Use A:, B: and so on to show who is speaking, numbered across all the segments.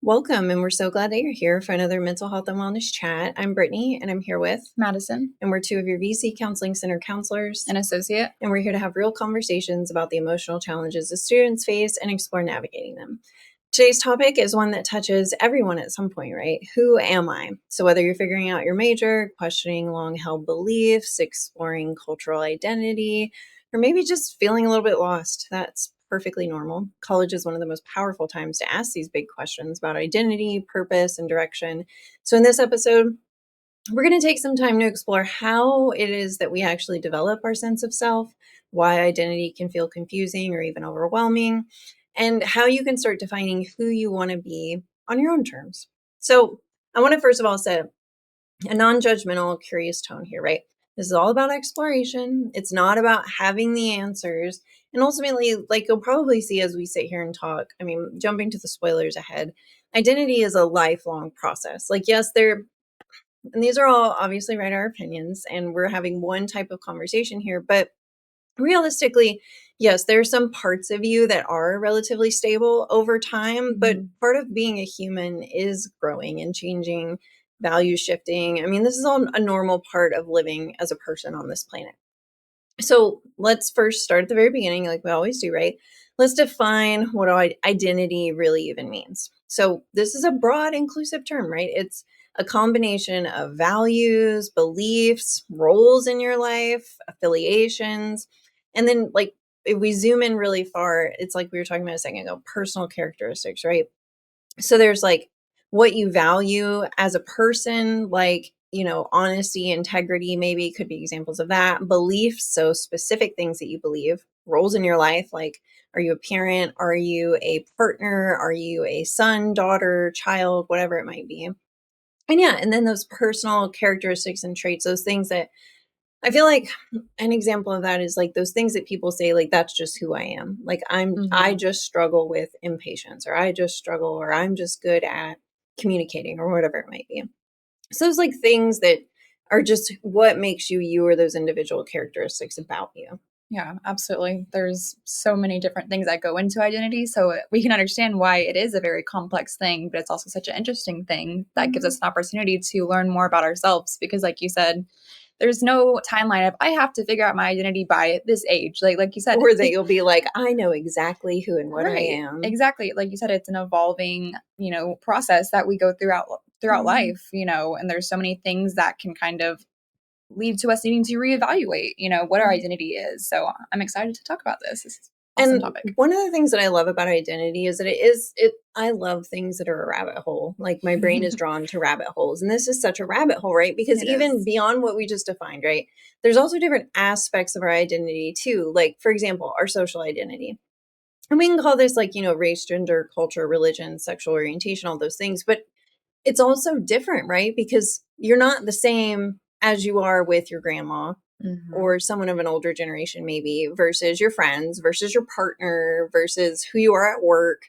A: Welcome, and we're so glad that you're here for another mental health and wellness chat. I'm Brittany, and I'm here with
B: Madison,
A: and we're two of your VC Counseling Center counselors,
B: an associate.
A: and we're here to have real conversations about the emotional challenges that students face and explore navigating them. Today's topic is one that touches everyone at some point, right? Who am I? So whether you're figuring out your major, questioning long-held beliefs, exploring cultural identity, or maybe just feeling a little bit lost, that's perfectly normal. College is one of the most powerful times to ask these big questions about identity, purpose, and direction. So in this episode, we're going to take some time to explore how it is that we actually develop our sense of self, why identity can feel confusing or even overwhelming, and how you can start defining who you want to be on your own terms. So I want to first of all set a non-judgmental, curious tone here, right? This is all about exploration. It's not about having the answers. And ultimately, like you'll probably see as we sit here and talk, jumping to the spoilers ahead, identity is a lifelong process. Yes, and these are all obviously, right, our opinions, and we're having one type of conversation here, but realistically, yes, there are some parts of you that are relatively stable over time, but part of being a human is growing and changing, value shifting. This is all a normal part of living as a person on this planet. So let's first start at the very beginning, like we always do, right? Let's define what identity really even means. So this is a broad, inclusive term, right? It's a combination of values, beliefs, roles in your life, affiliations, and then if we zoom in really far, it's like we were talking about a second ago, personal characteristics, right? So there's what you value as a person, honesty, integrity, maybe could be examples of that. Beliefs, so specific things that you believe. Roles in your life, like, are you a parent? Are you a partner? Are you a son, daughter, child, whatever it might be? And then those personal characteristics and traits, those things that I feel like an example of that is those things that people say, that's just who I am. I just struggle with impatience, or I just struggle, or I'm just good at communicating, or whatever it might be. So those things that are just what makes you you, or those individual characteristics about you.
B: Yeah, absolutely. There's so many different things that go into identity. So we can understand why it is a very complex thing, but it's also such an interesting thing that gives us an opportunity to learn more about ourselves. Because like you said, there's no timeline of I have to figure out my identity by this age. Like you said,
A: or that you'll be like, I know exactly who and what I am.
B: Exactly. Like you said, it's an evolving, process that we go throughout life, and there's so many things that can kind of lead to us needing to reevaluate, what our identity is. So I'm excited to talk about this. This is an awesome topic.
A: One of the things that I love about identity is that I love things that are a rabbit hole. Like my brain is drawn to rabbit holes. And this is such a rabbit hole, right? Because even beyond what we just defined, right? There's also different aspects of our identity too. Like, for example, our social identity. And we can call this race, gender, culture, religion, sexual orientation, all those things. But it's also different, right? Because you're not the same as you are with your grandma or someone of an older generation, maybe, versus your friends, versus your partner, versus who you are at work.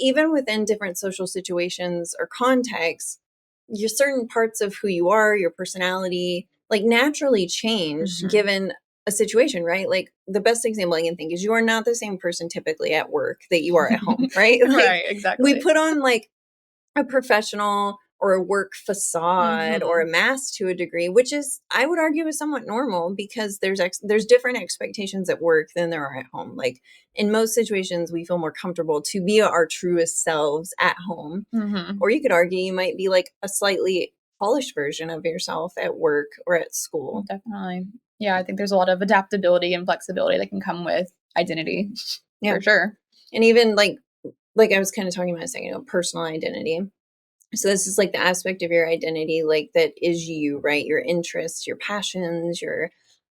A: Even within different social situations or contexts, your certain parts of who you are, your personality, naturally change given a situation, right? Like the best example I can think is you are not the same person typically at work that you are at home, right?
B: Right, exactly.
A: We put on a professional or a work facade or a mask to a degree, which is, I would argue, is somewhat normal because there's different expectations at work than there are at home. Like in most situations, we feel more comfortable to be our truest selves at home. Or you could argue you might be a slightly polished version of yourself at work or at school.
B: Definitely. Yeah, I think there's a lot of adaptability and flexibility that can come with identity. Yeah. For sure.
A: And even like I was kind of talking about a second, personal identity. So this is the aspect of your identity, that is you, right? Your interests, your passions, your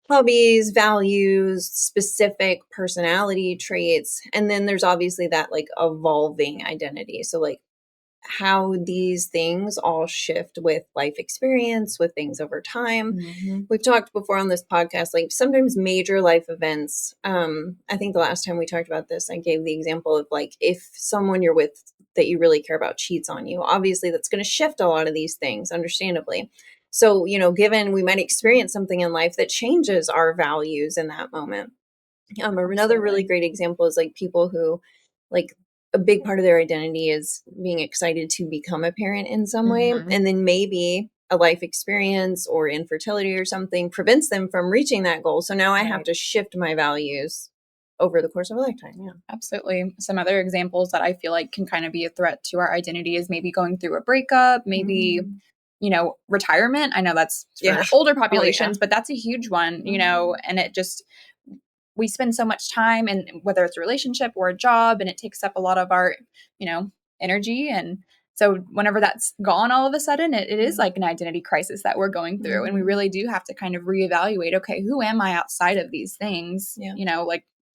A: hobbies, values, specific personality traits. And then there's obviously that evolving identity. So how these things all shift with life experience, with things over time. We've talked before on this podcast, sometimes major life events. I think the last time we talked about this, I gave the example of if someone you're with that you really care about cheats on you, obviously that's going to shift a lot of these things, understandably. So, given we might experience something in life that changes our values in that moment. Another really great example is people who a big part of their identity is being excited to become a parent in some way.
B: Mhm.
A: And then maybe a life experience or infertility or something prevents them from reaching that goal. So now I have
B: Right.
A: to shift my values over the course of a lifetime. Yeah.
B: Absolutely. Some other examples that I feel like can kind of be a threat to our identity is maybe going through a breakup, maybe,
A: Mhm.
B: retirement. I know that's
A: Yeah.
B: for older
A: Oh, yeah.
B: populations, but that's a huge one, and it just, we spend so much time, and whether it's a relationship or a job, and it takes up a lot of our, you know, energy. And so whenever that's gone, all of a sudden, it is like an identity crisis that we're going through. And we
A: Mhm.
B: really do have to kind of reevaluate, okay, who am I outside of these things?
A: Yeah.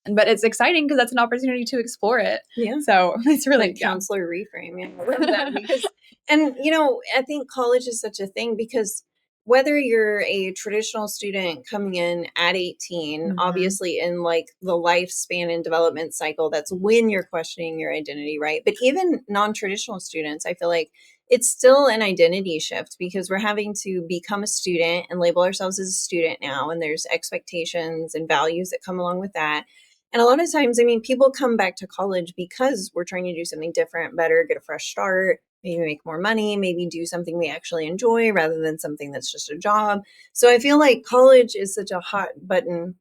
B: But it's exciting because that's an opportunity to explore it.
A: Yeah.
B: So it's really,
A: Like
B: yeah.
A: counselor reframe. Yeah, I love that because, and I think college is such a thing because whether you're a traditional student coming in at 18,
B: Mhm.
A: obviously in like the lifespan and development cycle, that's when you're questioning your identity, right? But even non traditional students, I feel like it's still an identity shift because we're having to become a student and label ourselves as a student now. And there's expectations and values that come along with that. And a lot of times, I mean, people come back to college because we're trying to do something different, better, get a fresh start, maybe make more money, maybe do something we actually enjoy rather than something that's just a job. So I feel like college is such a hot button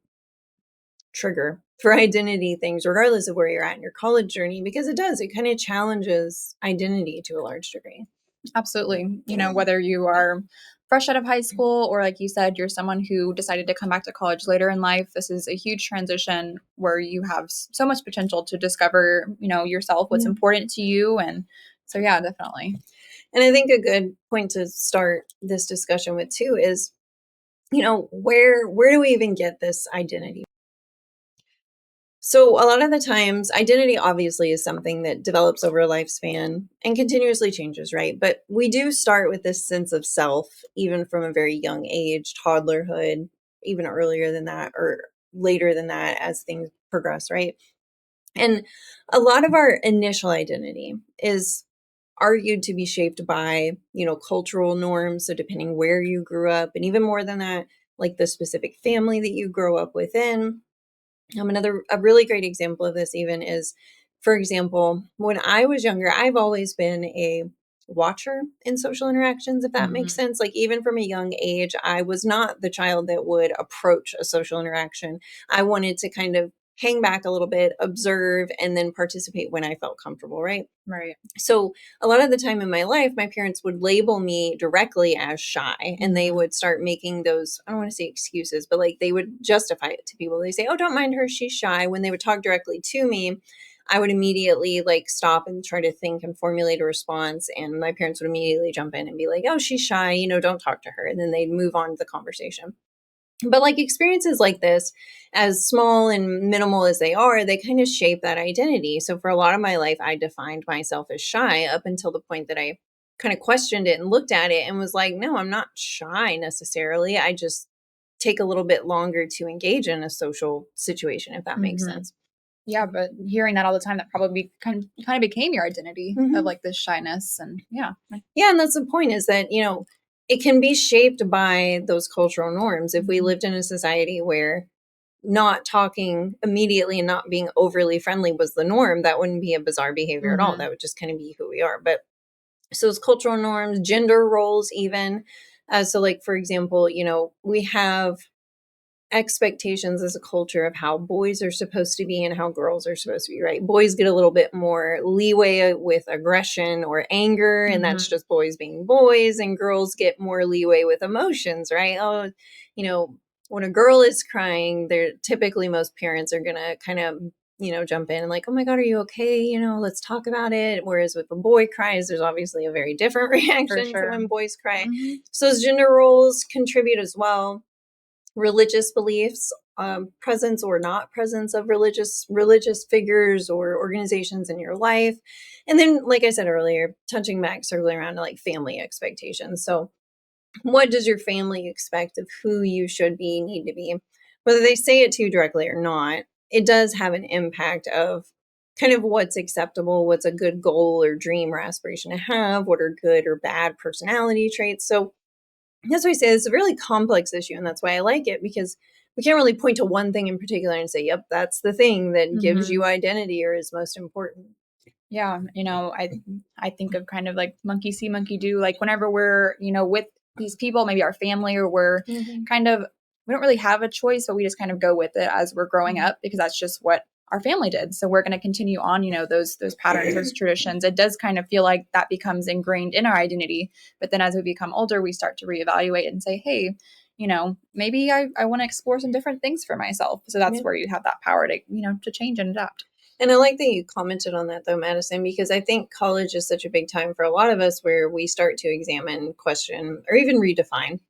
A: trigger for identity things, regardless of where you're at in your college journey, because it kind of challenges identity to a large degree.
B: Absolutely. Whether you are fresh out of high school, or like you said, you're someone who decided to come back to college later in life, this is a huge transition where you have so much potential to discover, yourself, what's
A: Yeah.
B: important to you. And so, yeah, definitely.
A: And I think a good point to start this discussion with too is, where do we even get this identity? So, a lot of the times, identity obviously is something that develops over a lifespan and continuously changes, right? But we do start with this sense of self, even from a very young age, toddlerhood, even earlier than that, or later than that as things progress, right? And a lot of our initial identity is argued to be shaped by, cultural norms. So, depending where you grew up, and even more than that, like the specific family that you grow up within. A really great example of this even is, for example, when I was younger, I've always been a watcher in social interactions, if that makes
B: Mhm.
A: sense. Like even from a young age, I was not the child that would approach a social interaction. I wanted to kind of hang back a little bit, observe, and then participate when I felt comfortable, right?
B: Right.
A: So a lot of the time in my life, my parents would label me directly as shy, and they
B: Mhm.
A: would start making those, I don't want to say excuses, but like they would justify it to people. They say, "Oh, don't mind her, she's shy." When they would talk directly to me, I would immediately like stop and try to think and formulate a response. And my parents would immediately jump in and be like, "Oh, she's shy, don't talk to her." And then they'd move on to the conversation. But like experiences like this, as small and minimal as they are, they kind of shape that identity. So for a lot of my life, I defined myself as shy up until the point that I kind of questioned it and looked at it and was like, no, I'm not shy necessarily. I just take a little bit longer to engage in a social situation, if that makes
B: Mhm.
A: sense.
B: Yeah, but hearing that all the time, that probably kind of became your identity of
A: Hmm.
B: like this shyness. And yeah.
A: Yeah, and that's the point is that, it can be shaped by those cultural norms. If we
B: Mhm.
A: lived in a society where not talking immediately and not being overly friendly was the norm, that wouldn't be a bizarre behavior at all.
B: Mhm.
A: That would just kind of be who we are. But so it's cultural norms, gender roles, even. So, like, for example, we have expectations as a culture of how boys are supposed to be and how girls are supposed to be, right? Boys get a little bit more leeway with aggression or anger, and that's
B: Mhm.
A: just boys being boys, and girls get more leeway with emotions, right? Oh, you know, when a girl is crying, they're typically most parents are gonna kind of jump in and like, oh my God, are you okay? Let's talk about it. Whereas with a boy cries, there's obviously a very different
B: For
A: reaction to
B: sure.
A: when boys cry.
B: Mhm.
A: So those gender roles contribute as well, religious beliefs, presence or not presence of religious figures or organizations in your life, and then, like I said earlier, touching back, circling around to like family expectations. So, what does your family expect of who you should be, need to be, whether they say it to you directly or not? It does have an impact of kind of what's acceptable, what's a good goal or dream or aspiration to have, what are good or bad personality traits. So that's why I say it's a really complex issue, and that's why I like it, because we can't really point to one thing in particular and say, "Yep, that's the thing that gives you
B: Mhm.
A: identity or is most important."
B: Yeah, I think of kind of like monkey see, monkey do. Like whenever we're, with these people, maybe our family, or we're
A: Mhm.
B: kind of, we don't really have a choice, but we just kind of go with it as we're growing
A: Mhm.
B: up because that's just what our family did. So we're going to continue on, those patterns, those traditions. It does kind of feel like that becomes ingrained in our identity. But then as we become older, we start to reevaluate and say, hey, maybe I want to explore some different things for myself. So that's
A: Yeah.
B: where you have that power to change and adapt.
A: And I like that you commented on that though, Madison, because I think college is such a big time for a lot of us where we start to examine, question, or even redefine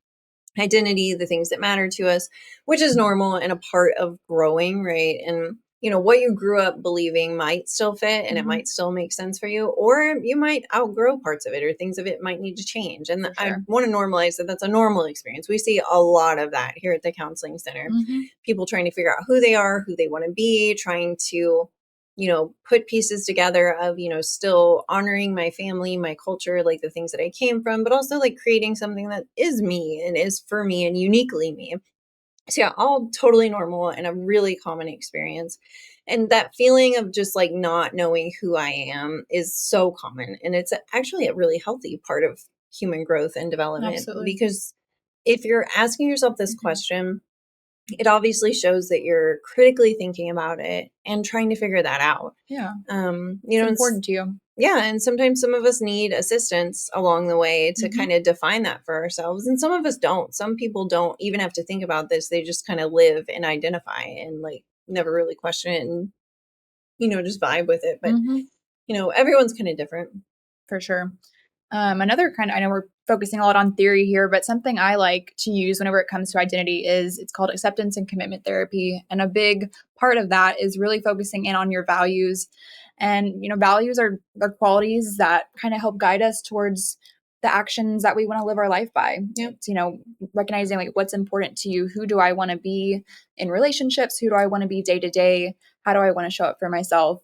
A: identity, the things that matter to us, which is normal and a part of growing, right? And what you grew up believing might still fit and it
B: Mhm.
A: might still make sense for you, or you might outgrow parts of it or things of it might need to change. And
B: For
A: I
B: sure.
A: want to normalize that that's a normal experience. We see a lot of that here at the counseling center.
B: Mhm.
A: People trying to figure out who they are, who they want to be, trying to put pieces together of, still honoring my family, my culture, like the things that I came from, but also like creating something that is me and is for me and uniquely me. So yeah, all totally normal and a really common experience. And that feeling of just like not knowing who I am is so common. And it's actually a really healthy part of human growth and development
B: Absolutely.
A: because if you're asking yourself this
B: Mhm.
A: question, it obviously shows that you're critically thinking about it and trying to figure that out.
B: Yeah.
A: You
B: It's
A: know,
B: important to you.
A: yeah, and sometimes some of us need assistance along the way to
B: Mhm.
A: kind of define that for ourselves, and some of us don't. Some people don't even have to think about this. They just kind of live and identify and like never really question it and just vibe with it. But
B: Mhm.
A: everyone's kind of different.
B: For sure. Another kind of, I know we're focusing a lot on theory here, but something I like to use whenever it comes to identity is it's called acceptance and commitment therapy. And a big part of that is really focusing in on your values. And, values are the qualities that kind of help guide us towards the actions that we want to live our life by.
A: Yeah.
B: It's, recognizing like what's important to you. Who do I want to be in relationships? Who do I want to be day to day? How do I want to show up for myself?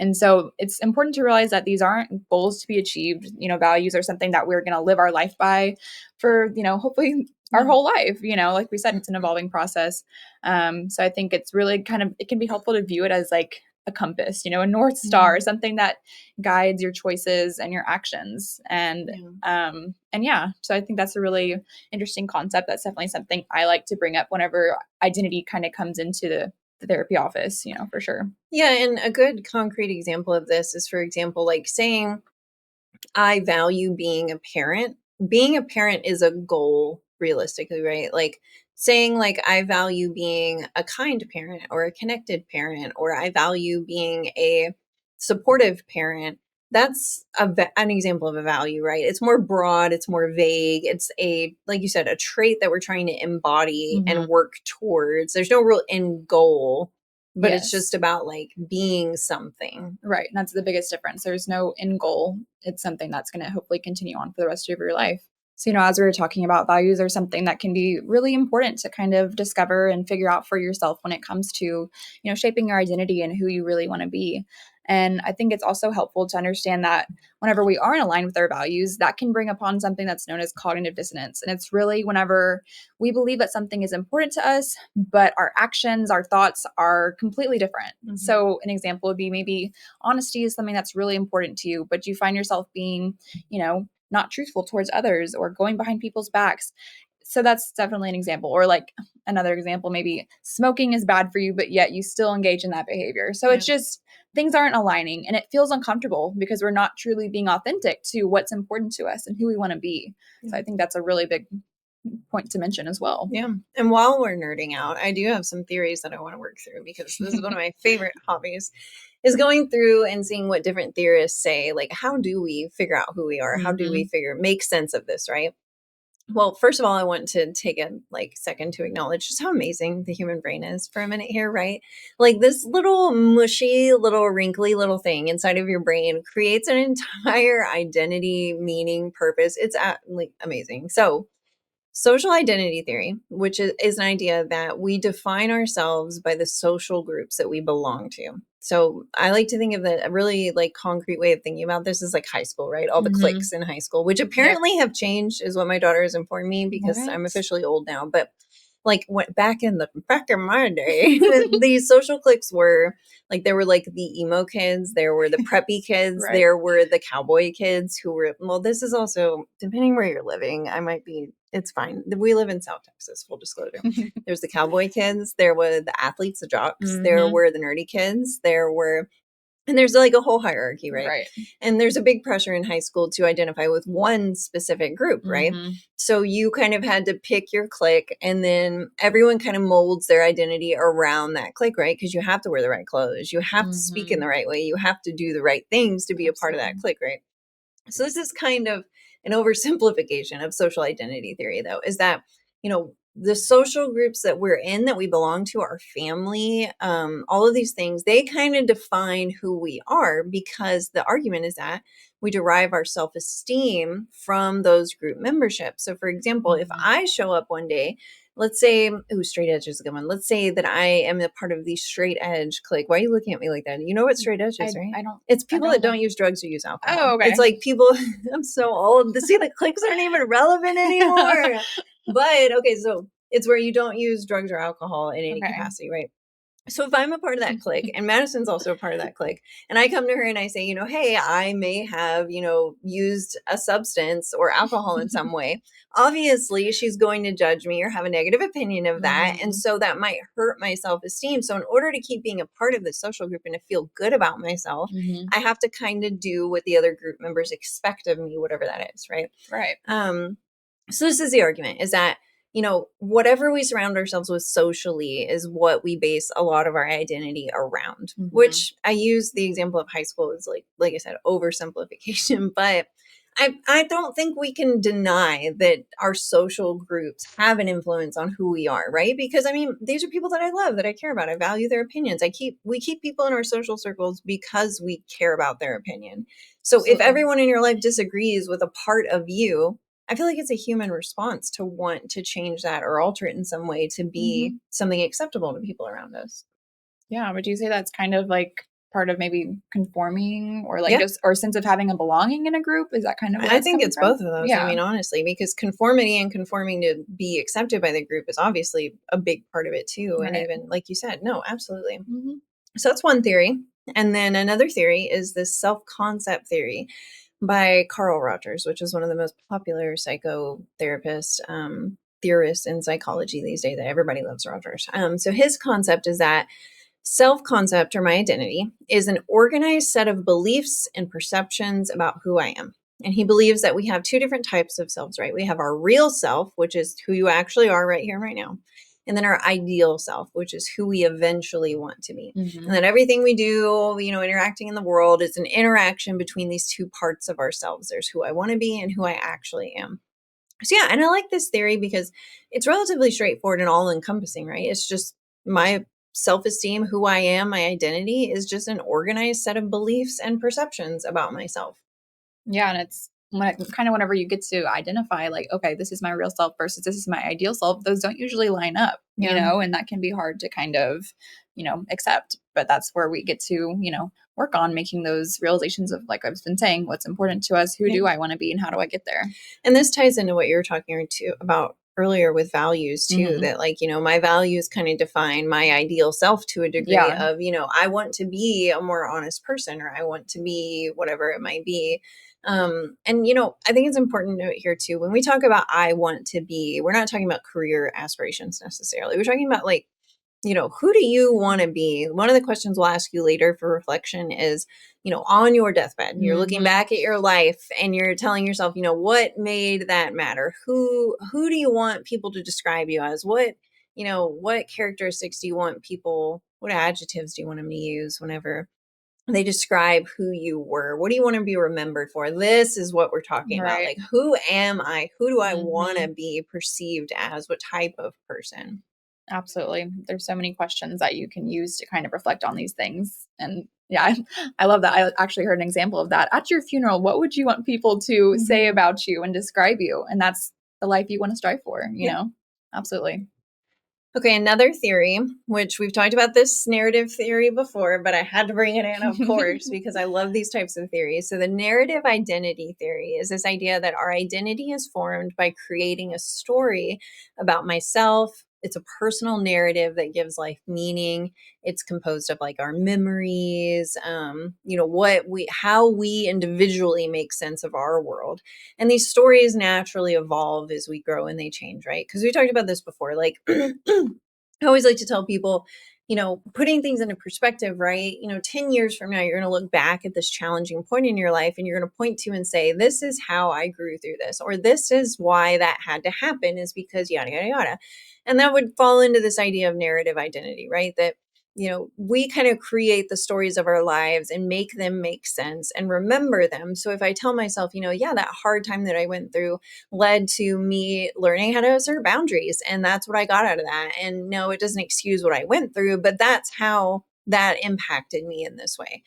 B: And so it's important to realize that these aren't goals to be achieved. Values are something that we're going to live our life by for, hopefully our
A: Yeah.
B: whole life. Like we said, it's an evolving process. So I think it's really it can be helpful to view it as like a compass, a North Star,
A: Mhm.
B: something that guides your choices and your actions.
A: Yeah.
B: And yeah, so I think that's a really interesting concept. That's definitely something I like to bring up whenever identity kind of comes into the therapy office, for sure.
A: Yeah, and a good concrete example of this is, for example, like saying I value being a parent. Being a parent is a goal realistically, right? Like saying like I value being a kind parent or a connected parent or I value being a supportive parent. That's an example of a value, right? It's more broad, it's more vague. It's a like you said a trait that we're trying to embody and
B: Mhm.
A: work towards. There's no real end goal, but it's just
B: Yes.
A: about like being something.
B: Right. And that's the biggest difference. There's no end goal. It's something that's going to hopefully continue on for the rest of your life. So, as we were talking about, values are something that can be really important to kind of discover and figure out for yourself when it comes to, shaping your identity and who you really want to be. And I think it's also helpful to understand that whenever we aren't aligned with our values, that can bring upon something that's known as cognitive dissonance. And it's really whenever we believe that something is important to us, but our actions, our thoughts are completely different.
A: Mhm.
B: So, an example would be maybe honesty is something that's really important to you, but you find yourself being, not truthful towards others or going behind people's backs. So that's definitely an example. Or like another example, maybe smoking is bad for you, but yet you still engage in that behavior. So
A: Yeah.
B: it's just things aren't aligning and it feels uncomfortable because we're not truly being authentic to what's important to us and who we want to be.
A: Yeah.
B: So I think that's a really big point to mention as well.
A: Yeah. And while we're nerding out, I do have some theories that I want to work through because this is one of my favorite hobbies is going through and seeing what different theorists say, like how do we figure out who we are? How do we
B: Mhm.
A: make sense of this, right? Well, first of all, I want to take a second to acknowledge just how amazing the human brain is for a minute here, right? Like this little mushy, little wrinkly little thing inside of your brain creates an entire identity, meaning, purpose. It's like amazing. So, social identity theory, which is an idea that we define ourselves by the social groups that we belong to. So I like to think of a really like concrete way of thinking about this is like high school, right? All the
B: Mhm.
A: cliques in high school, which
B: Yep.
A: apparently have changed, is what my daughter has informed me because I'm
B: What?
A: officially old now. But back in my day, these social cliques were like, there were like the emo kids, there were the preppy kids,
B: Right.
A: there were the cowboy kids who were, well, this is also, depending where you're living, it's fine. We live in South Texas, full disclosure. There's the cowboy kids, there were the athletes, the jocks, there were the nerdy kids, and there's like a whole hierarchy, right?
B: Right.
A: And there's a big pressure in high school to identify with one specific group, right? So you kind of had to pick your clique, and then everyone kind of molds their identity around that clique, right? Because you have to wear the right clothes, you have to speak in the right way, you have to do the right things to be a part of that clique, right? So this is kind of an oversimplification of social identity theory, though, is that, the social groups that we're in, that we belong to, our family, all of these things, they kind of define who we are, because the argument is that we derive our self-esteem from those group memberships. So for example, if I show up one day, let's say, straight edge is a good one. Let's say that I am a part of the straight edge clique. Why are you looking at me like that? You know what straight edge is, right?
B: I don't.
A: It's people that don't use drugs or use alcohol.
B: Oh, okay.
A: It's like people, I'm so old. See, the cliques aren't even relevant anymore. But okay, so it's where you don't use drugs or alcohol in any capacity, right? So if I'm a part of that clique, and Madison's also a part of that clique, and I come to her and I say, hey, I may have, used a substance or alcohol in some way, obviously she's going to judge me or have a negative opinion of that. And so that might hurt my self-esteem. So in order to keep being a part of the social group and to feel good about myself, I have to kind of do what the other group members expect of me, whatever that is, right?
B: Right.
A: So this is the argument, is that, whatever we surround ourselves with socially is what we base a lot of our identity around, which I use the example of high school as like I said, oversimplification, but I don't think we can deny that our social groups have an influence on who we are, right? Because these are people that I love, that I care about. I value their opinions. We keep people in our social circles because we care about their opinion. So if everyone in your life disagrees with a part of you, I feel like it's a human response to want to change that or alter it in some way to be something acceptable to people around us.
B: Yeah. Would you say that's kind of like part of maybe conforming, or like just, or sense of having a belonging in a group? Is that kind of what
A: I think it's both of those.
B: Yeah.
A: Honestly, because conformity and conforming to be accepted by the group is obviously a big part of it too.
B: Right.
A: And even like you said, no, absolutely. So that's one theory. And then another theory is this self-concept theory by Carl Rogers, which is one of the most popular psychotherapist theorists in psychology these days. Everybody loves Rogers. So his concept is that self-concept, or my identity, is an organized set of beliefs and perceptions about who I am. And he believes that we have two different types of selves, right? We have our real self, which is who you actually are right here, right now. And then our ideal self, which is who we eventually want to be. And then everything we do, interacting in the world, is an interaction between these two parts of ourselves. There's who I want to be and who I actually am. So yeah, and I like this theory because it's relatively straightforward and all encompassing, right? It's just my self-esteem, who I am, my identity is just an organized set of beliefs and perceptions about myself.
B: Yeah. And it's whenever you get to identify, like, okay, this is my real self versus this is my ideal self, those don't usually line up, and that can be hard to kind of, accept. But that's where we get to, work on making those realizations of, like I've been saying, what's important to us, who do I want to be, and how do I get there?
A: And this ties into what you were talking about earlier with values too, that my values kind of define my ideal self to a degree of, I want to be a more honest person, or I want to be whatever it might be. And, I think it's important to note here too, when we talk about I want to be, we're not talking about career aspirations necessarily. We're talking about who do you want to be? One of the questions we'll ask you later for reflection is, on your deathbed, you're looking back at your life and you're telling yourself, what made that matter? Who do you want people to describe you as? What characteristics do you want people, what adjectives do you want them to use whenever they describe who you were? What do you want to be remembered for? This is what we're talking about. Like, who am I? Who do I want to be perceived as? What type of person?
B: Absolutely. There's so many questions that you can use to kind of reflect on these things. And yeah, I love that. I actually heard an example of that. At your funeral, what would you want people to say about you and describe you? And that's the life you want to strive for, you know? Absolutely.
A: Okay, another theory, which we've talked about this narrative theory before, but I had to bring it in, of course, because I love these types of theories. So the narrative identity theory is this idea that our identity is formed by creating a story about myself, it's a personal narrative that gives life meaning. It's composed of like our memories, how we individually make sense of our world. And these stories naturally evolve as we grow and they change, right? Because we talked about this before. Like, I always like to tell people, putting things into perspective, right? 10 years from now, you're going to look back at this challenging point in your life and you're going to point to and say, this is how I grew through this, or this is why that had to happen, is because yada, yada, yada. And that would fall into this idea of narrative identity, right? That, we kind of create the stories of our lives and make them make sense and remember them. So if I tell myself, yeah, that hard time that I went through led to me learning how to assert boundaries. And that's what I got out of that. And no, it doesn't excuse what I went through, but that's how that impacted me in this way.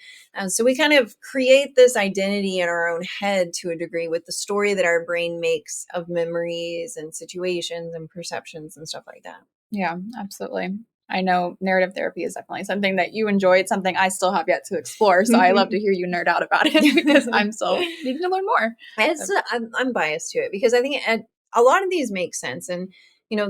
A: So we kind of create this identity in our own head to a degree with the story that our brain makes of memories and situations and perceptions and stuff like that.
B: Yeah, absolutely. I know narrative therapy is definitely something that you enjoy. It's something I still have yet to explore. So I love to hear you nerd out about it because I'm still needing to learn more.
A: I'm biased to it because I think a lot of these make sense. And,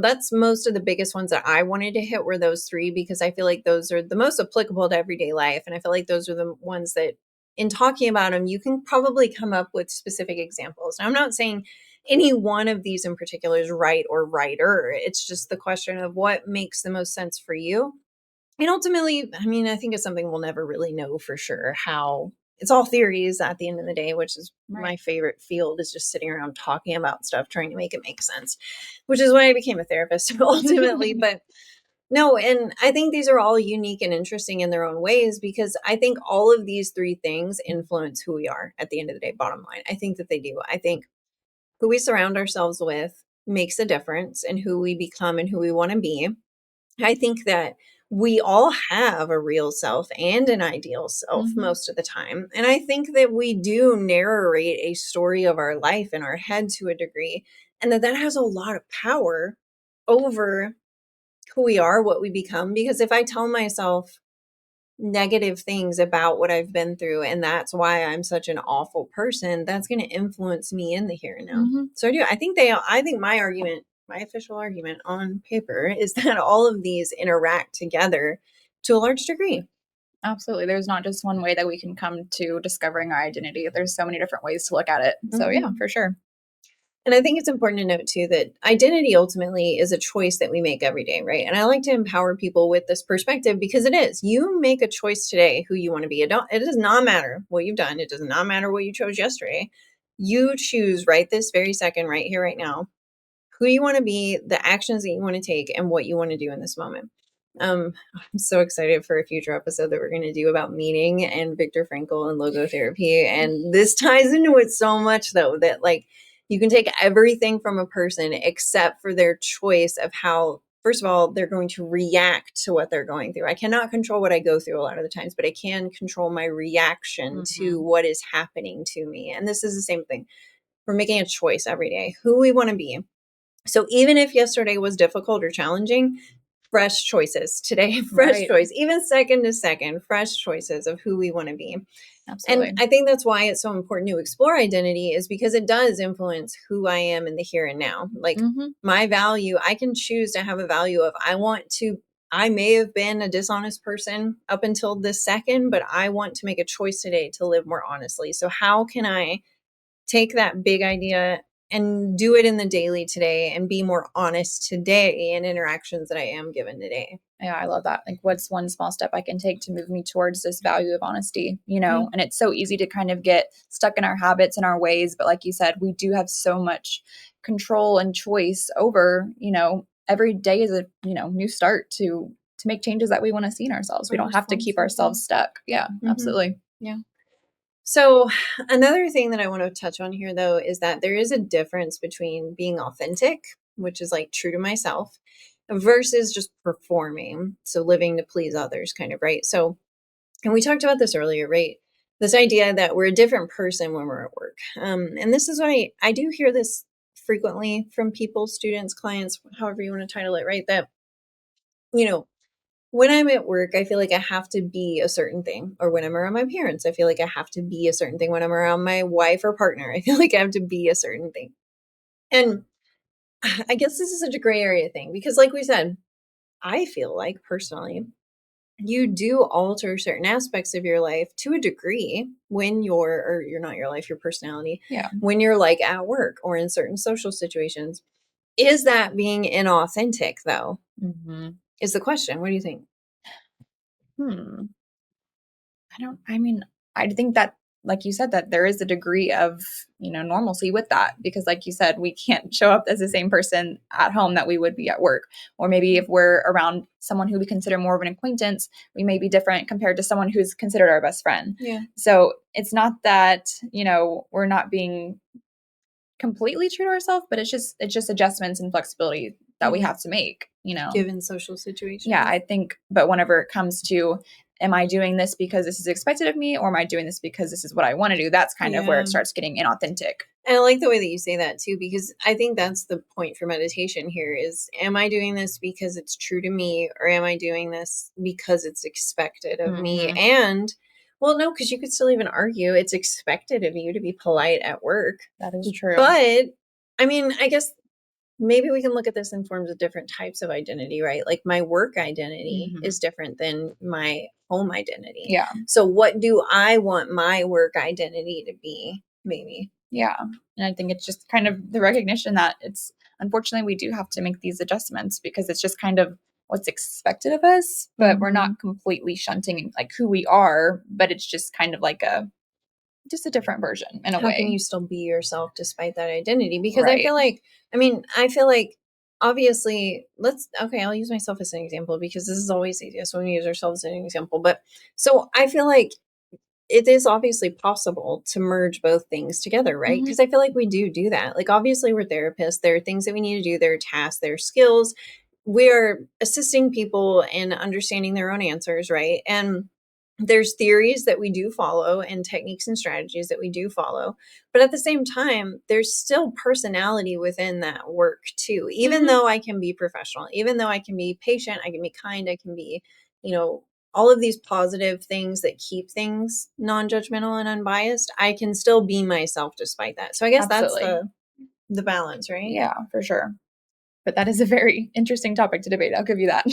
A: that's most of the biggest ones that I wanted to hit were those three, because I feel like those are the most applicable to everyday life. And I feel like those are the ones that, in talking about them, you can probably come up with specific examples. Now, I'm not saying any one of these in particular is right or righter. It's just the question of what makes the most sense for you. And ultimately, I mean, I think it's something we'll never really know for sure how. It's all theories at the end of the day, which is my favorite field, is just sitting around talking about stuff, trying to make it make sense, which is why I became a therapist ultimately. But no, and I think these are all unique and interesting in their own ways, because I think all of these three things influence who we are at the end of the day, bottom line. I think that they do. I think who we surround ourselves with makes a difference in who we become and who we want to be. I think that we all have a real self and an ideal self most of the time. And I think that we do narrate a story of our life in our head to a degree, and that has a lot of power over who we are, what we become. Because if I tell myself negative things about what I've been through, and that's why I'm such an awful person, that's going to influence me in the here and now. So I think my argument, my official argument on paper, is that all of these interact together to a large degree.
B: Absolutely. There's not just one way that we can come to discovering our identity. There's so many different ways to look at it. So yeah, for sure.
A: And I think it's important to note too that identity ultimately is a choice that we make every day, right? And I like to empower people with this perspective, because it is. You make a choice today who you want to be. It does not matter what you've done. It does not matter what you chose yesterday. You choose right this very second, right here, right now, who you want to be, the actions that you want to take, and what you want to do in this moment. I'm so excited for a future episode that we're going to do about meaning and Viktor Frankl and logotherapy. And this ties into it so much, though, that like you can take everything from a person except for their choice of how, first of all, they're going to react to what they're going through. I cannot control what I go through a lot of the times, but I can control my reaction to what is happening to me. And this is the same thing. We're making a choice every day, who we want to be. So even if yesterday was difficult or challenging, fresh choices today, fresh choice, even second to second, fresh choices of who we want to be.
B: Absolutely.
A: And I think that's why it's so important to explore identity, is because it does influence who I am in the here and now. Like my value, I can choose to have a value of I may have been a dishonest person up until this second, but I want to make a choice today to live more honestly. So how can I take that big idea and do it in the daily today and be more honest today in interactions that I am given today?
B: Yeah, I love that. Like, what's one small step I can take to move me towards this value of honesty, And it's so easy to kind of get stuck in our habits and our ways. But like you said, we do have so much control and choice over, every day is a, new start to make changes that we want to see in ourselves. We don't have to keep ourselves stuck. Yeah, absolutely.
A: Yeah. So another thing that I want to touch on here, though, is that there is a difference between being authentic, which is like true to myself, versus just performing. So living to please others, kind of, right? So, and we talked about this earlier, right? This idea that we're a different person when we're at work. And this is what I do hear this frequently from people, students, clients, however you want to title it, right? That, when I'm at work, I feel like I have to be a certain thing. Or when I'm around my parents, I feel like I have to be a certain thing. When I'm around my wife or partner, I feel like I have to be a certain thing. And I guess this is such a gray area thing because, like we said, I feel like personally, you do alter certain aspects of your life to a degree when or you're not your life, your personality,
B: Yeah.
A: when you're like at work or in certain social situations. Is that being inauthentic, though?
B: Mm-hmm.
A: Is the question. What do you think?
B: Hmm. I mean, I think that, like you said, that there is a degree of, normalcy with that because, like you said, we can't show up as the same person at home that we would be at work. Or maybe if we're around someone who we consider more of an acquaintance, we may be different compared to someone who's considered our best friend.
A: Yeah.
B: So it's not that, we're not being completely true to ourselves, but it's just adjustments and flexibility that we have to make,
A: given social situations.
B: Yeah, I think, but whenever it comes to, am I doing this because this is expected of me, or am I doing this because this is what I want to do? That's kind of where it starts getting inauthentic.
A: And I like the way that you say that too, because I think that's the point for meditation here is, am I doing this because it's true to me, or am I doing this because it's expected of me? And well, no, because you could still even argue it's expected of you to be polite at work.
B: That is true.
A: But I mean, I guess maybe we can look at this in forms of different types of identity, right? Like my work identity is different than my home identity.
B: Yeah.
A: So what do I want my work identity to be? Maybe.
B: Yeah. And I think it's just kind of the recognition that unfortunately, we do have to make these adjustments because it's just kind of what's expected of us, but we're not completely shunting like who we are, but it's just kind of like just a different version in a way.
A: How can you still be yourself despite that identity? Because I feel like obviously I'll use myself as an example because this is always easiest when we use ourselves as an example. But so I feel like it is obviously possible to merge both things together, right? Because I feel like we do that. Like obviously we're therapists. There are things that we need to do. There are tasks, there are skills. We're assisting people in understanding their own answers, right? And there's theories that we do follow and techniques and strategies that we do follow. But at the same time, there's still personality within that work too. Even though I can be professional, even though I can be patient, I can be kind, I can be, all of these positive things that keep things non-judgmental and unbiased, I can still be myself despite that. So I guess that's the balance, right?
B: Yeah, for sure. But that is a very interesting topic to debate. I'll give you that.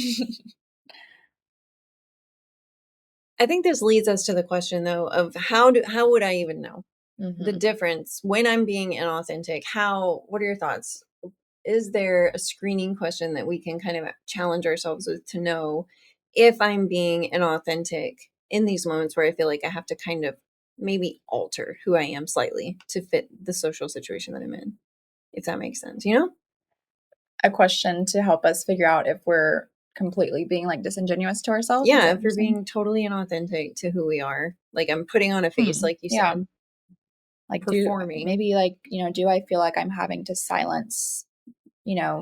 A: I think this leads us to the question though of how would I even know the difference when I'm being inauthentic? What are your thoughts? Is there a screening question that we can kind of challenge ourselves with to know if I'm being inauthentic in these moments where I feel like I have to kind of maybe alter who I am slightly to fit the social situation that I'm in, if that makes sense,
B: A question to help us figure out if we're completely being like disingenuous to ourselves.
A: Yeah, if we're being totally inauthentic to who we are. Like I'm putting on a face, like you said.
B: Like
A: performing.
B: Do I feel like I'm having to silence,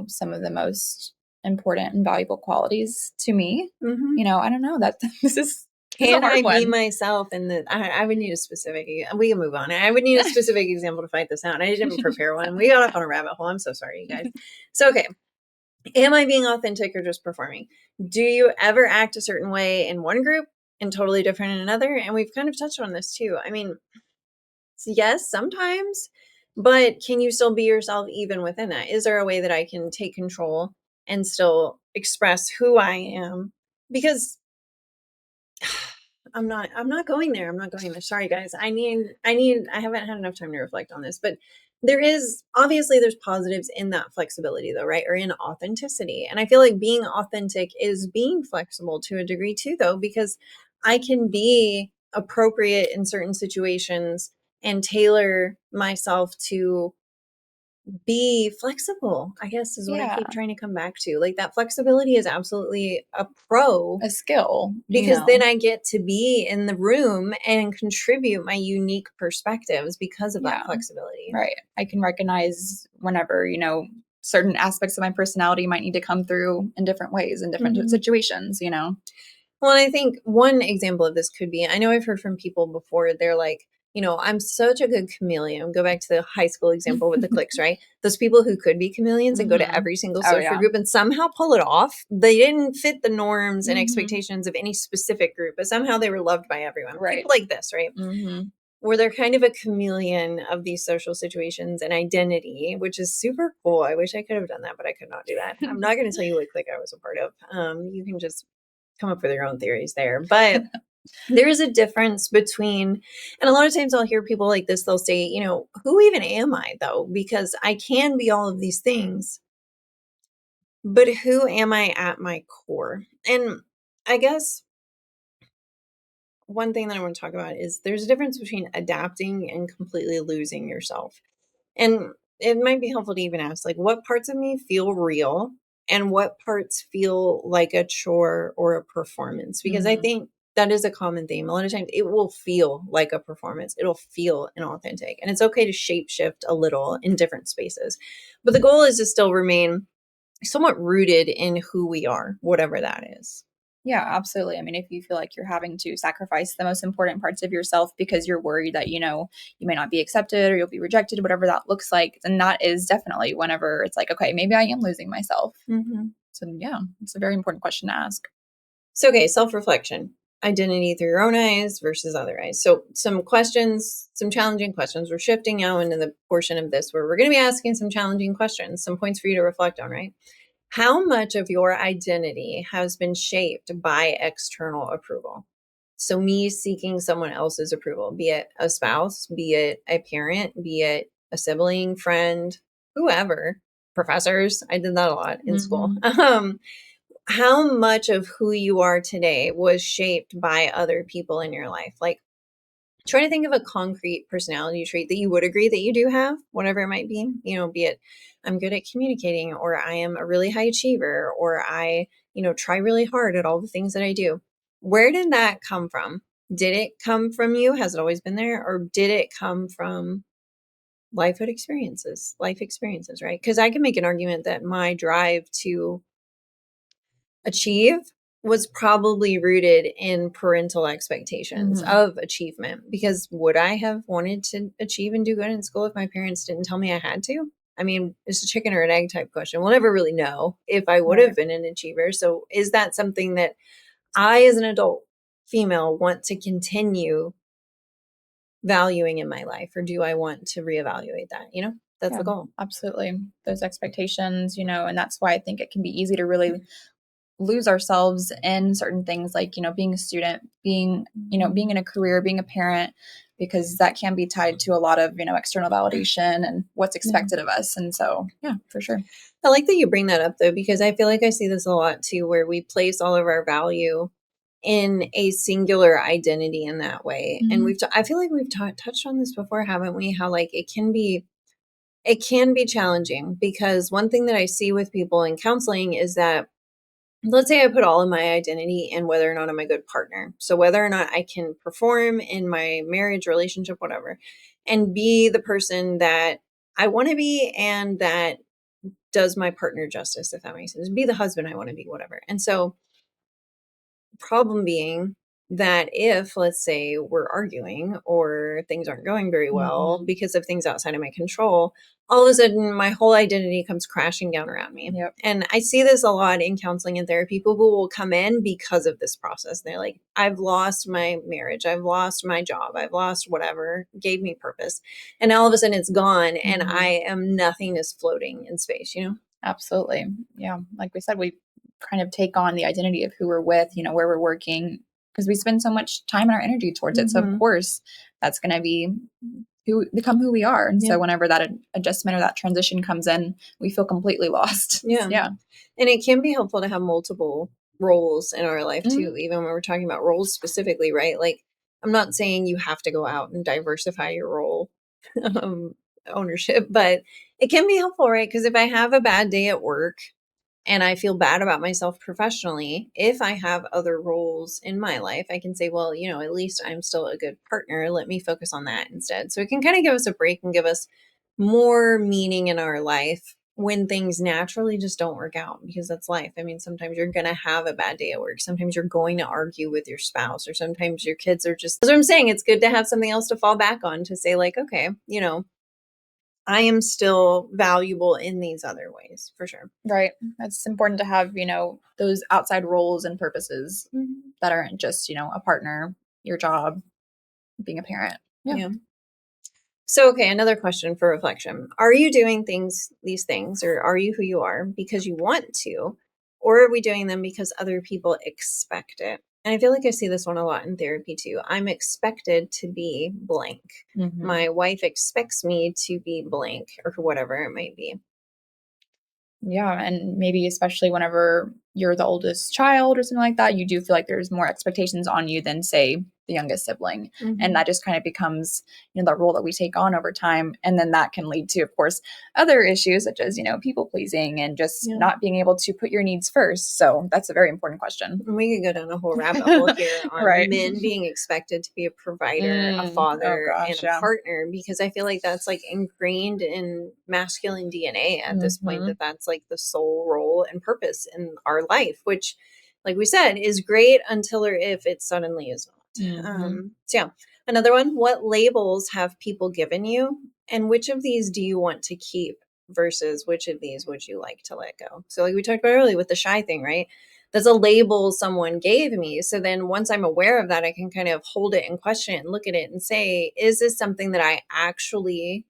B: some of the most important and valuable qualities to me? I don't know that this is
A: Can I be
B: one.
A: myself? And I would need a specific. We can move on. I would need a specific example to fight this out. I didn't prepare one. We got off on a rabbit hole. I'm so sorry, you guys. So okay, am I being authentic or just performing? Do you ever act a certain way in one group and totally different in another? And we've kind of touched on this too. I mean, yes, sometimes, but can you still be yourself even within that? Is there a way that I can take control and still express who I am? Because I'm not going there. I'm not going there. Sorry guys. I haven't had enough time to reflect on this, but there's positives in that flexibility though, right? Or in authenticity. And I feel like being authentic is being flexible to a degree too, though, because I can be appropriate in certain situations and tailor myself to be flexible, I guess is what I keep trying to come back to. Like that flexibility is absolutely a
B: skill,
A: because then I get to be in the room and contribute my unique perspectives because of that flexibility.
B: Right. I can recognize whenever, certain aspects of my personality might need to come through in different ways in different situations,
A: Well, and I think one example of this could be, I know I've heard from people before, they're like, I'm such a good chameleon. Go back to the high school example with the cliques, right? Those people who could be chameleons and go to every single social group and somehow pull it off. They didn't fit the norms and expectations of any specific group, but somehow they were loved by everyone. People like this, right? where they're kind of a chameleon of these social situations and identity, which is super cool. I wish I could have done that, but I could not do that. I'm not going to tell you what clique I was a part of. You can just come up with your own theories there. But there is a difference between, and a lot of times I'll hear people like this, they'll say, who even am I though? Because I can be all of these things, but who am I at my core? And I guess one thing that I want to talk about is there's a difference between adapting and completely losing yourself. And it might be helpful to even ask, like, what parts of me feel real and what parts feel like a chore or a performance? Because I think that is a common theme. A lot of times it will feel like a performance, it'll feel inauthentic. And it's okay to shape shift a little in different spaces. But the goal is to still remain somewhat rooted in who we are, whatever that is.
B: Yeah, absolutely. I mean, if you feel like you're having to sacrifice the most important parts of yourself because you're worried that, you may not be accepted or you'll be rejected, whatever that looks like, then that is definitely whenever it's like, okay, maybe I am losing myself. So yeah, it's a very important question to ask.
A: So, okay, self-reflection, identity through your own eyes versus other eyes. So some questions, some challenging questions. We're shifting now into the portion of this where we're going to be asking some challenging questions, some points for you to reflect on, right? How much of your identity has been shaped by external approval? So me seeking someone else's approval, be it a spouse, be it a parent, be it a sibling, friend, whoever, professors. I did that a lot in school. How much of who you are today was shaped by other people in your life? Like, try to think of a concrete personality trait that you would agree that you do have, whatever it might be, be it I'm good at communicating, or I am a really high achiever, or I, try really hard at all the things that I do. Where did that come from? Did it come from you? Has it always been there? Or did it come from life experiences, right? Because I can make an argument that my drive to achieve was probably rooted in parental expectations of achievement. Because would I have wanted to achieve and do good in school if my parents didn't tell me I had to? I mean, it's a chicken or an egg type question. We'll never really know if I would have been an achiever. So is that something that I, as an adult female, want to continue valuing in my life? Or do I want to reevaluate that? That's the goal.
B: Absolutely. Those expectations, and that's why I think it can be easy to really lose ourselves in certain things like, being a student, being in a career, being a parent, because that can be tied to a lot of, external validation and what's expected of us. And so, yeah, for sure.
A: I like that you bring that up though, because I feel like I see this a lot too, where we place all of our value in a singular identity in that way. And I feel like we've touched on this before, haven't we? How like it can be challenging, because one thing that I see with people in counseling is that, let's say I put all of my identity in whether or not I'm a good partner. So whether or not I can perform in my marriage, relationship, whatever, and be the person that I want to be and that does my partner justice, if that makes sense. Be the husband I want to be, whatever. And so, problem being that if, let's say, we're arguing or things aren't going very well because of things outside of my control, all of a sudden my whole identity comes crashing down around me. And I see this a lot in counseling and therapy. People will come in because of this process. They're like, I've lost my marriage, I've lost my job, I've lost whatever gave me purpose. And all of a sudden it's gone and I am nothingness floating in space,
B: Absolutely. Yeah. Like we said, we kind of take on the identity of who we're with, where we're working, because we spend so much time and our energy towards it. So of course that's going to become who we are. And so whenever that adjustment or that transition comes in, we feel completely lost.
A: Yeah. And it can be helpful to have multiple roles in our life too, even when we're talking about roles specifically, right? Like, I'm not saying you have to go out and diversify your role ownership, but it can be helpful, right? Because if I have a bad day at work and I feel bad about myself professionally, if I have other roles in my life, I can say, well, at least I'm still a good partner. Let me focus on that instead. So it can kind of give us a break and give us more meaning in our life when things naturally just don't work out, because that's life. I mean, sometimes you're going to have a bad day at work. Sometimes you're going to argue with your spouse, or sometimes your kids are just, that's what I'm saying. It's good to have something else to fall back on to say like, okay, I am still valuable in these other ways, for sure.
B: Right. It's important to have, those outside roles and purposes that aren't just, a partner, your job, being a parent.
A: Yeah. So, okay, another question for reflection. Are you doing these things, or are you who you are because you want to, or are we doing them because other people expect it? And I feel like I see this one a lot in therapy too. I'm expected to be blank. My wife expects me to be blank, or whatever it might be.
B: Yeah, and maybe especially whenever you're the oldest child or something like that, you do feel like there's more expectations on you than, say, the youngest sibling. And that just kind of becomes, the role that we take on over time. And then that can lead to, of course, other issues such as, people pleasing and just not being able to put your needs first. So that's a very important question.
A: We could go down a whole rabbit hole here on
B: Right.
A: men being expected to be a provider, a
B: Oh
A: father, and
B: gosh,
A: a
B: yeah.
A: partner, because I feel like that's like ingrained in masculine DNA at this point, that's like the sole role and purpose in our life, which, like we said, is great until or if it suddenly is not. So yeah, another one, what labels have people given you, and which of these do you want to keep versus which of these would you like to let go? So like we talked about earlier with the shy thing, right? That's a label someone gave me. So then once I'm aware of that, I can kind of hold it and question it and look at it and say, is this something that I actually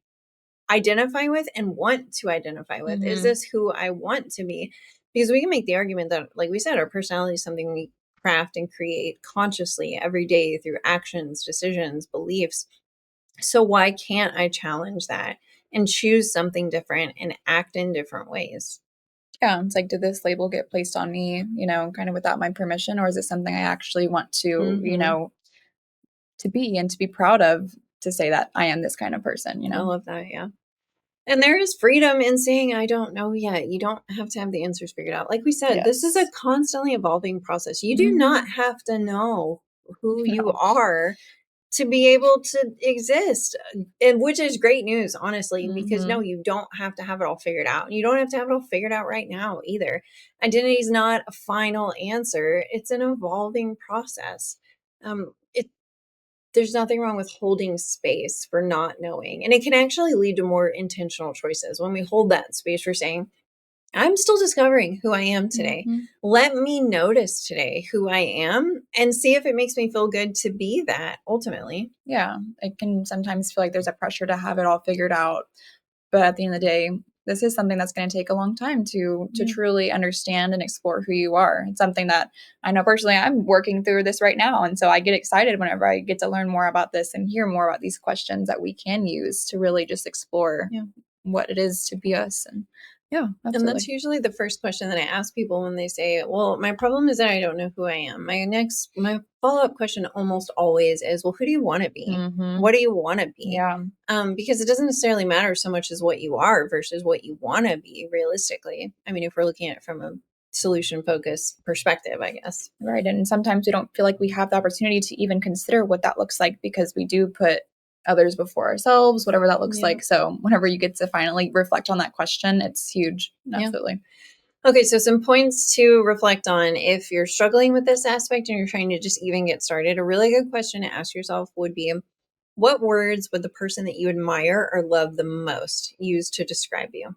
A: identify with and want to identify with? Is this who I want to be? Because we can make the argument that, like we said, our personality is something we craft and create consciously every day through actions, decisions, beliefs. So why can't I challenge that and choose something different and act in different ways?
B: Yeah, it's like, did this label get placed on me, kind of without my permission, or is it something I actually want to, to be and to be proud of, to say that I am this kind of person,
A: I love that. Yeah. And there is freedom in saying, I don't know yet. You don't have to have the answers figured out. Like we said, this is a constantly evolving process. You do not have to know who you are to be able to exist. And which is great news, honestly, because no, you don't have to have it all figured out. You don't have to have it all figured out right now either. Identity is not a final answer. It's an evolving process. It There's nothing wrong with holding space for not knowing. And it can actually lead to more intentional choices when we hold that space for saying, I'm still discovering who I am today. Let me notice today who I am and see if it makes me feel good to be that ultimately.
B: Yeah, it can sometimes feel like there's a pressure to have it all figured out. But at the end of the day, this is something that's going to take a long time to truly understand and explore who you are. It's something that I know personally I'm working through this right now. And so I get excited whenever I get to learn more about this and hear more about these questions that we can use to really just explore what it is to be us. And yeah, absolutely.
A: And that's usually the first question that I ask people when they say, well, my problem is that I don't know who I am. My follow-up question almost always is, well, who do you want to be? What do you want to be?
B: Yeah.
A: Because it doesn't necessarily matter so much as what you are versus what you want to be realistically. I mean, if we're looking at it from a solution focused perspective, I guess.
B: Right. And sometimes we don't feel like we have the opportunity to even consider what that looks like because we do put others before ourselves, whatever that looks like. So whenever you get to finally reflect on that question, it's huge. Absolutely.
A: Okay, so some points to reflect on if you're struggling with this aspect and you're trying to just even get started. A really good question to ask yourself would be, what words would the person that you admire or love the most use to describe you?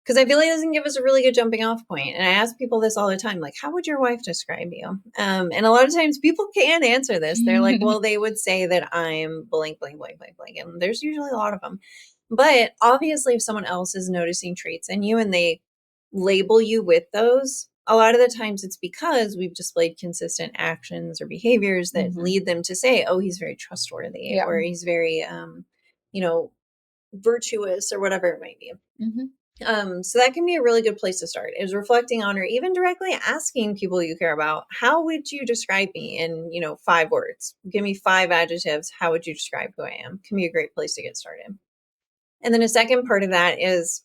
A: Because I feel like it doesn't give us a really good jumping off point. And I ask people this all the time, like, how would your wife describe you? And a lot of times people can't answer this. They're like, well, they would say that I'm blank, blank, blank, blank, blank. And there's usually a lot of them. But obviously, if someone else is noticing traits in you and they label you with those, a lot of the times it's because we've displayed consistent actions or behaviors that lead them to say, oh, he's very trustworthy or he's very, virtuous or whatever it might be. So that can be a really good place to start, is reflecting on or even directly asking people you care about, how would you describe me in, 5 words? Give me 5 adjectives. How would you describe who I am? Can be a great place to get started. And then a second part of that is,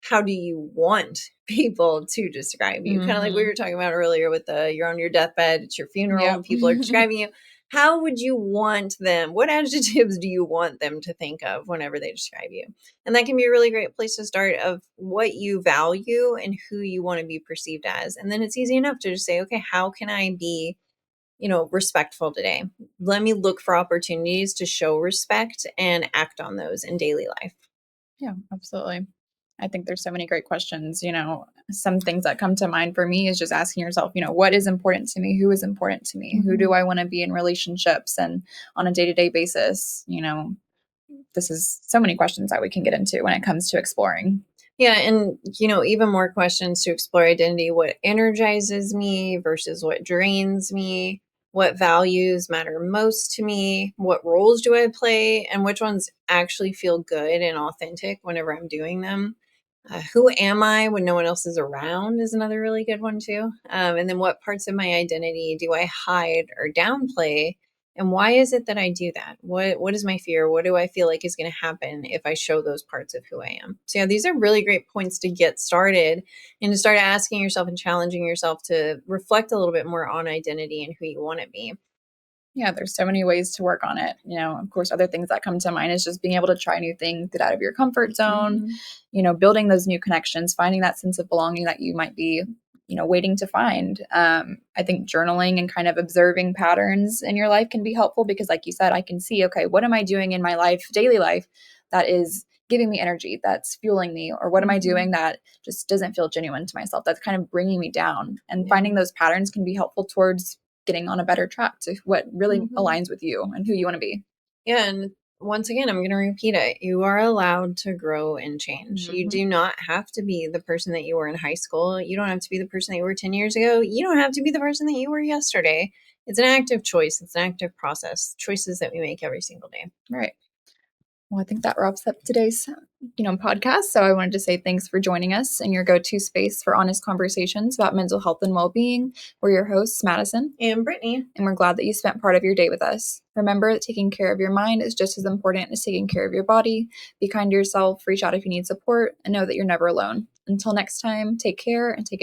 A: how do you want people to describe you? Kind of like we were talking about earlier with you're on your deathbed, it's your funeral, and people are describing you. How would you want them? What adjectives do you want them to think of whenever they describe you? And that can be a really great place to start, of what you value and who you want to be perceived as. And then it's easy enough to just say, okay, how can I be, respectful today? Let me look for opportunities to show respect and act on those in daily life.
B: Yeah, absolutely. I think there's so many great questions. Some things that come to mind for me is just asking yourself, what is important to me? Who is important to me? Who do I want to be in relationships and on a day-to-day basis? This is so many questions that we can get into when it comes to exploring.
A: Yeah. And, even more questions to explore identity. What energizes me versus what drains me? What values matter most to me? What roles do I play? And which ones actually feel good and authentic whenever I'm doing them? Who am I when no one else is around is another really good one too. And then what parts of my identity do I hide or downplay? And why is it that I do that? What is my fear? What do I feel like is going to happen if I show those parts of who I am? So yeah, these are really great points to get started and to start asking yourself and challenging yourself to reflect a little bit more on identity and who you want to be.
B: Yeah, there's so many ways to work on it. Of course, other things that come to mind is just being able to try new things, get out of your comfort zone, building those new connections, finding that sense of belonging that you might be, waiting to find. I think journaling and kind of observing patterns in your life can be helpful because, like you said, I can see, okay, what am I doing in my life, daily life, that is giving me energy, that's fueling me, or what am I doing that just doesn't feel genuine to myself, that's kind of bringing me down. And finding those patterns can be helpful towards getting on a better track to what really aligns with you and who you want to be.
A: Yeah. And once again, I'm going to repeat it. You are allowed to grow and change. You do not have to be the person that you were in high school. You don't have to be the person that you were 10 years ago. You don't have to be the person that you were yesterday. It's an active choice. It's an active process, choices that we make every single day.
B: Right. Well, I think that wraps up today's, podcast. So I wanted to say thanks for joining us in your go-to space for honest conversations about mental health and well-being. We're your hosts, Madison
A: and Brittany,
B: and we're glad that you spent part of your day with us. Remember that taking care of your mind is just as important as taking care of your body. Be kind to yourself, reach out if you need support, and know that you're never alone. Until next time, take care and take